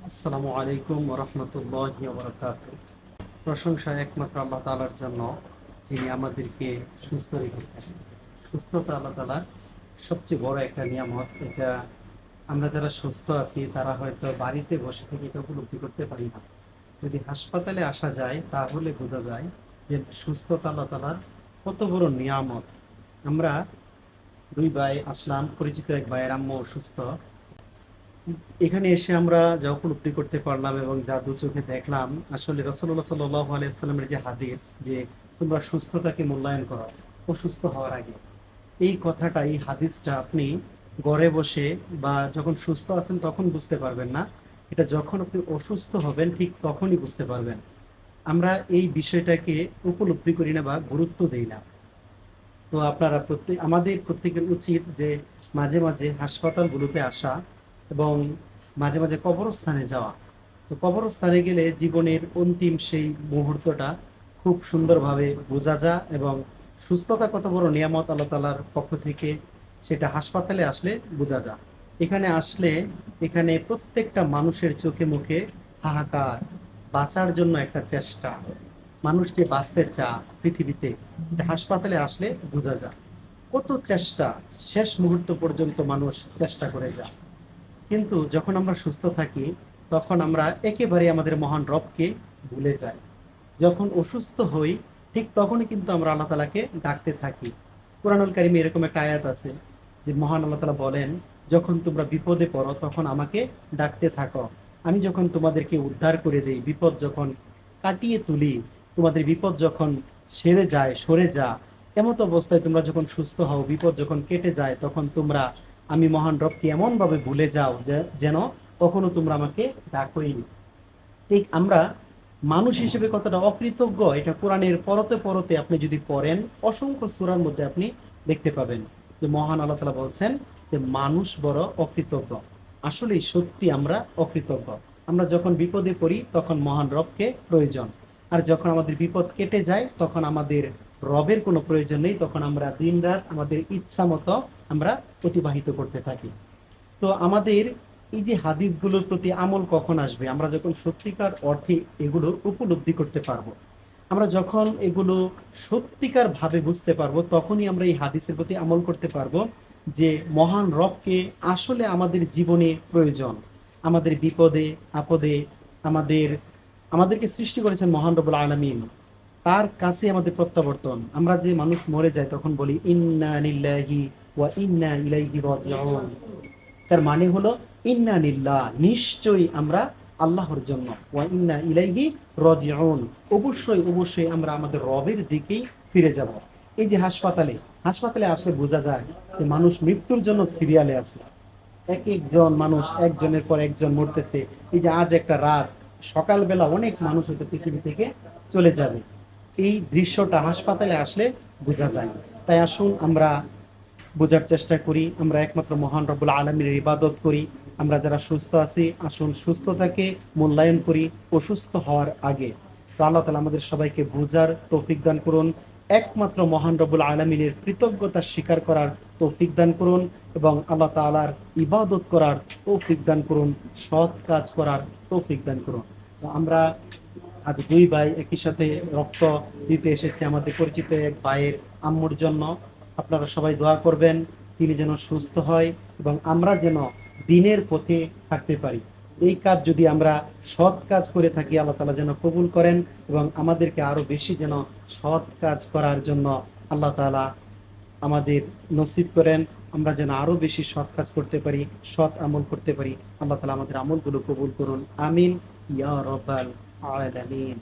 আসসালামু আলাইকুম রহমতুল্লাহি ওয়া বারাকাতুহু। প্রশংসা একমাত্র আল্লাহ তাআলার জন্য, যিনি আমাদেরকে সুস্থ রেখেছেন। সুস্থতা আল্লাহ তাআলার সবচেয়ে বড় একটা নিয়ামত। এটা আমরা যারা সুস্থ আছি তারা হয়তো বাড়িতে বসে থেকে এটা উপলব্ধি করতে পারি না। যদি হাসপাতালে আসা যায় তাহলে বোঝা যায় যে সুস্থতা আল্লাহ তাআলার কত বড় নিয়ামত। আমরা দুই ভাই আসলাম, পরিচিত এক ভাইয়ের আম্মু অসুস্থ। এখানে এসে আমরা যা উপলব্ধি করতে পারলাম এবং যা দু চোখে দেখলাম, আসলে রাসূলুল্লাহ সাল্লাল্লাহু আলাইহি ওয়াসাল্লামের যে হাদিস, যে তোমরা সুস্থতাকে মূল্যায়ন করো অসুস্থ হওয়ার আগে, এই কথাটা, এই হাদিসটা আপনি ঘরে বসে বা যখন সুস্থ আছেন তখন বুঝতে পারবেন না। এটা যখন আপনি অসুস্থ হবেন ঠিক তখনই বুঝতে পারবেন। আমরা এই বিষয়টাকে উপলব্ধি করি না বা গুরুত্ব দেই না। তো আপনারা আমাদের প্রত্যেকের উচিত যে মাঝে মাঝে হাসপাতালগুলোতে আসা এবং মাঝে মাঝে কবরস্থানে যাওয়া। তো কবরস্থানে গেলে জীবনের অন্তিম সেই মুহূর্তটা খুব সুন্দরভাবে বোঝা যায় এবং সুস্থতা কত বড় নিয়ামত আল্লাহ তাআলার পক্ষ থেকে, সেটা হাসপাতালে আসলে বোঝা যায়। এখানে আসলে এখানে প্রত্যেকটা মানুষের চোখে মুখে হাহাকার, বাঁচার জন্য একটা চেষ্টা, মানুষ যে বাঁচতে চায় পৃথিবীতে, এটা হাসপাতালে আসলে বোঝা যায়। কত চেষ্টা, শেষ মুহূর্ত পর্যন্ত মানুষ চেষ্টা করে যায়। কিন্তু যখন আমরা সুস্থ থাকি তখন আমরা একেবারে আমাদের মহান রবকে ভুলে যাই। যখন অসুস্থ হই ঠিক তখনই কিন্তু আমরা আল্লাহ তাআলাকে ডাকতে থাকি। কোরআনুল কারীমে এরকম একটা আয়াত আছে যে মহান আল্লাহ তাআলা বলেন, যখন তোমরা বিপদে পড়ো তখন আমাকে ডাকতে থাকো। আমি যখন তোমাদেরকে উদ্ধার করে দেই, বিপদ যখন কাটিয়ে তুলি, তোমাদের বিপদ যখন সেরে যায়, সরে যা, এমত অবস্থায় তোমরা যখন সুস্থ হও, বিপদ যখন কেটে যায়, তখন তোমরা আমি মহান রবকে এমনভাবে ভুলে যাও যে যেন কখনো তোমরা আমাকে ডাকোই নি। ঠিক আমরা মানুষ হিসেবে কতটা অকৃতজ্ঞ, এটা কোরআনের পরতে পরতে আপনি যদি পড়েন, অসংখ্য সূরার মধ্যে আপনি দেখতে পাবেন যে মহান আল্লাহ তাআলা বলছেন যে মানুষ বড় অকৃতজ্ঞ। আসলেই সত্যি আমরা অকৃতজ্ঞ। আমরা যখন বিপদে পড়ি তখন মহান রবকে প্রয়োজন, আর যখন আমাদের বিপদ কেটে যায় তখন আমাদের রবের কোনো প্রয়োজন নেই। তখন আমরা দিনরাত আমাদের ইচ্ছা মতো আমরা অতিবাহিত করতে থাকি। তো আমাদের এই যে হাদিসগুলোর প্রতি আমল কখন আসবে? আমরা যখন সত্যিকার অর্থে এগুলো উপলব্ধি করতে পারবো। আমরা যখন এগুলো সত্যিকার ভাবে বুঝতে পারবো তখনই আমরা এই হাদিসের প্রতি আমল করতে পারবো যে মহান রবকে আসলে আমাদের জীবনে প্রয়োজন। আমাদের বিপদে আপদে আমাদের আমাদেরকে সৃষ্টি করেছেন মহান রব্বুল আলামিন। তার কাছে আমাদের প্রত্যাবর্তন। আমরা যে মানুষ মরে যায় তখন বলি ইন্না লিল্লাহি ওয়া ইন্না ইলাইহি রাজিউন। তার মানে হলো ইন্না লিল্লাহ, নিশ্চয়ই আমরা আল্লাহর জন্য, ওয়া ইন্না ইলাইহি রাজিউন, অবশ্যই অবশ্যই আমরা আমাদের রবের দিকেই ফিরে যাব। এই যে হাসপাতালে হাসপাতালে আসলে বোঝা যায় যে মানুষ মৃত্যুর জন্য সিরিয়ালে আছে। এক একজন মানুষ একজনের পর একজন মরতেছে। এই যে আজ একটা রাত, সকালবেলা অনেক মানুষ হয়তো পৃথিবী থেকে চলে যাবে। এই দৃশ্যটা হাসপাতালে আসলে বোঝা যায়। তাই আসুন আমরা বোঝার চেষ্টা করি, আমরা একমাত্র মহান রব্বুল আলামিনের ইবাদত করি। আমরা যারা সুস্থ আছি আসুন সুস্থতাকে মূল্যায়ন করি অসুস্থ হওয়ার আগে। তো আল্লাহ তাআলা আমাদের সবাইকে বোঝার তৌফিক দান করুন, একমাত্র মহান রব্বুল আলামিনের কৃতজ্ঞতা স্বীকার করার তৌফিক দান করুন এবং আল্লাহ তাআলার ইবাদত করার তৌফিক দান করুন, সৎ কাজ করার তৌফিক দান করুন। তো আমরা আজ দুই ভাই একই সাথে রক্ত দিতে এসেছি আমাদের পরিচিত এক ভাইয়ের আম্মুর জন্য। আপনারা সবাই দোয়া করবেন তিনি যেন সুস্থ হয় এবং আমরা যেন দিনের পথে থাকতে পারি। এই কাজ যদি আমরা সৎ কাজ করে থাকি আল্লাহ তাআলা যেন কবুল করেন এবং আমাদেরকে আরো বেশি যেন সৎ কাজ করার জন্য আল্লাহ তাআলা আমাদের নসিব করেন। আমরা যেন আরো বেশি সৎ কাজ করতে পারি, সৎ আমল করতে পারি। আল্লাহ তাআলা আমাদের আমলগুলো কবুল করুন, আমিন ইয়া রাব্বাল আলামিন।